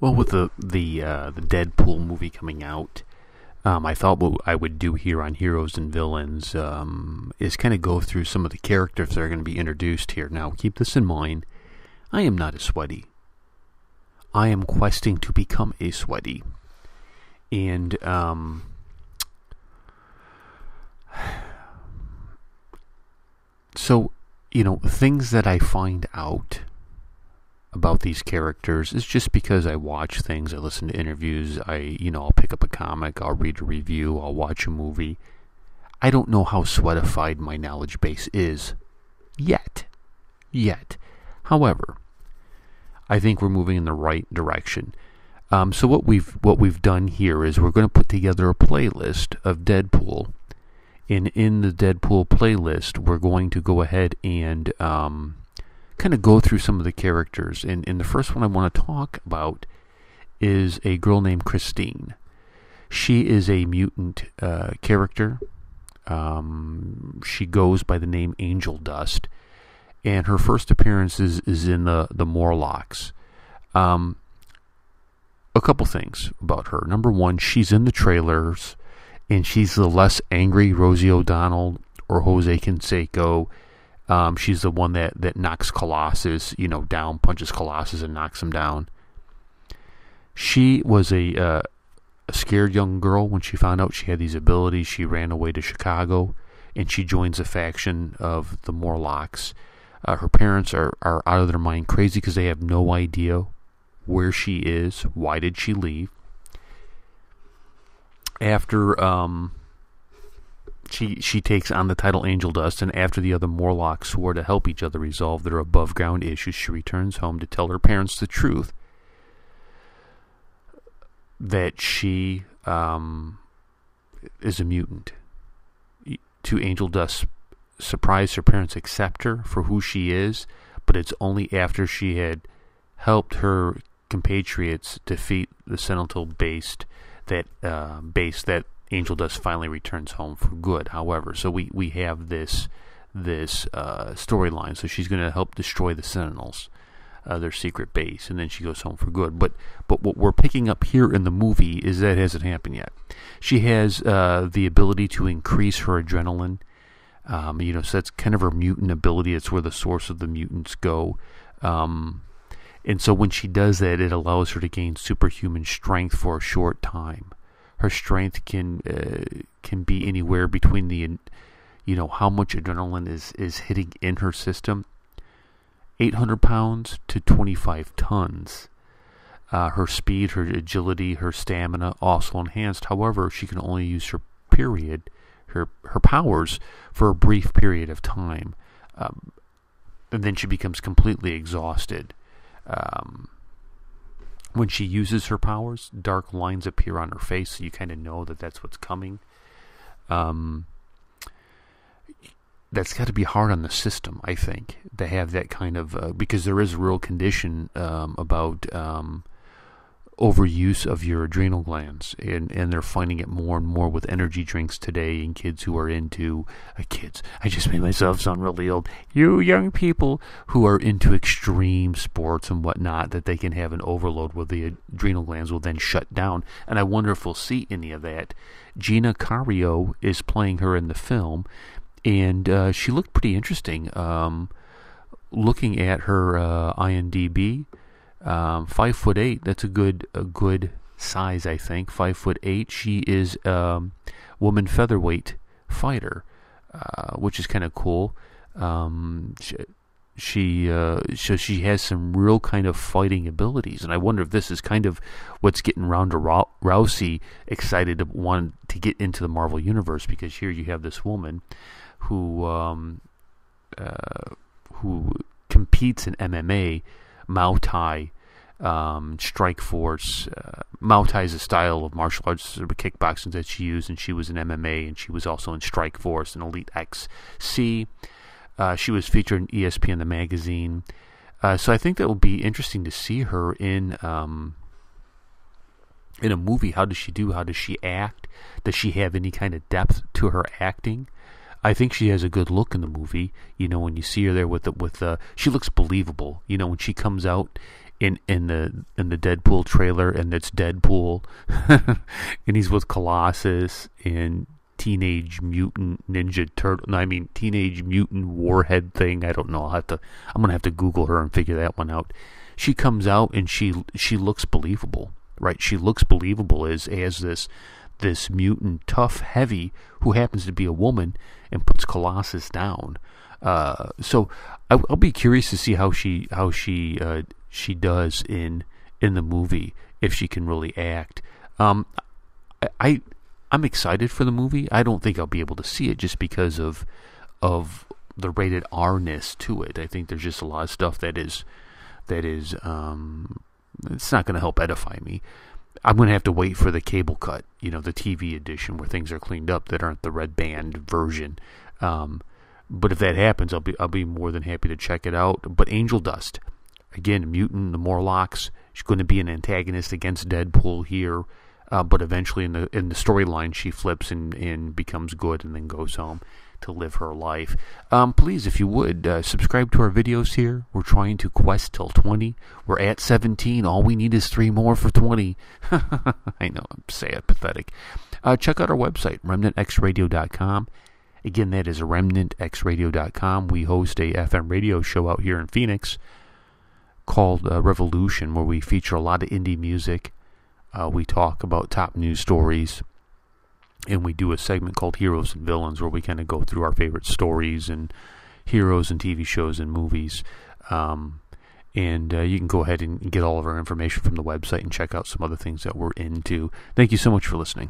Well, with the Deadpool movie coming out, I thought what I would do here on Heroes and Villains is kind of go through some of the characters that are going to be introduced here. Now, keep this in mind. I am not a sweaty. I am questing to become a sweaty. And so, things that I find out about these characters is just because I watch things, I listen to interviews, I'll pick up a comic, I'll read a review, I'll watch a movie. I don't know how sweatified my knowledge base is yet. However, I think we're moving in the right direction. So what we've done here is we're going to put together a playlist of Deadpool, and in the Deadpool playlist, we're going to go ahead and kind of go through some of the characters. And the first one I want to talk about is a girl named Christine. She is a mutant character. She goes by the name Angel Dust, and her first appearance is in the Morlocks. A couple things about her. Number one, she's in the trailers, and she's the less angry Rosie O'Donnell or Jose Canseco. She's the one that knocks Colossus, down, punches Colossus and knocks him down. She was a scared young girl when she found out she had these abilities. She ran away to Chicago, and she joins a faction of the Morlocks. Her parents are out of their mind crazy because they have no idea where she is. Why did she leave? After she takes on the title Angel Dust, and after the other Morlocks swore to help each other resolve their above-ground issues, she returns home to tell her parents the truth that she is a mutant. To Angel Dust's surprise, her parents accept her for who she is, but it's only after she had helped her compatriots defeat the Sentinel-based that Angel Dust finally returns home for good. However, so we have this storyline. So she's going to help destroy the Sentinels, their secret base, and then she goes home for good. But what we're picking up here in the movie is that it hasn't happened yet. She has the ability to increase her adrenaline. So that's kind of her mutant ability. It's where the source of the mutants go. And so when she does that, it allows her to gain superhuman strength for a short time. Her strength can be anywhere between how much adrenaline is hitting in her system, 800 pounds to 25 tons. Her speed, her agility, her stamina also enhanced. However, she can only use her powers for a brief period of time, and then she becomes completely exhausted. When she uses her powers, dark lines appear on her face, so you kind of know that that's what's coming. That's got to be hard on the system, I think, to have that kind of... because there is a real condition about overuse of your adrenal glands, and they're finding it more and more with energy drinks today, and kids who are into... kids, I just made myself sound really old. You young people who are into extreme sports and whatnot, that they can have an overload where the adrenal glands will then shut down, and I wonder if we'll see any of that. Gina Carano is playing her in the film, and she looked pretty interesting. Looking at her IMDb, 5'8", that's a good size, I think. 5'8". She is a woman featherweight fighter, which is kind of cool. She has some real kind of fighting abilities, and I wonder if this is kind of what's getting Ronda Rousey excited to want to get into the Marvel universe, because here you have this woman who competes in MMA, Muay Thai, Strike Force. Muay Thai is a style of martial arts, kickboxing that she used, and she was in MMA, and she was also in Strike Force and Elite XC. She was featured in ESPN the magazine. So I think that will be interesting to see her in a movie. How does she do? How does she act? Does she have any kind of depth to her acting? I think she has a good look in the movie. When you see her there with the she looks believable. When she comes out in the Deadpool trailer, and it's Deadpool, and he's with Colossus and Teenage Mutant Ninja Turtle. No, I mean Teenage Mutant Warhead thing. I don't know. I'm gonna have to Google her and figure that one out. She comes out and she looks believable, right? She looks believable as this mutant tough heavy who happens to be a woman and puts Colossus down. So I'll be curious to see how she does in the movie, if she can really act. I'm excited for the movie. I don't think I'll be able to see it just because of the rated R-ness to it. I think there's just a lot of stuff that is it's not going to help edify me. I'm going to have to wait for the cable cut, the TV edition where things are cleaned up that aren't the red band version. But if that happens, I'll be more than happy to check it out. But Angel Dust, again, mutant, the Morlocks, she's going to be an antagonist against Deadpool here. But eventually in the storyline, she flips and becomes good and then goes home to live her life. Please, if you would, subscribe to our videos here. We're trying to quest till 20. We're at 17. All we need is 3 more for 20. I know, I'm sad, pathetic. Check out our website, remnantxradio.com. Again, that is remnantxradio.com. We host a FM radio show out here in Phoenix called Revolution, where we feature a lot of indie music. We talk about top news stories, and we do a segment called Heroes and Villains, where we kind of go through our favorite stories and heroes and TV shows and movies. And you can go ahead and get all of our information from the website and check out some other things that we're into. Thank you so much for listening.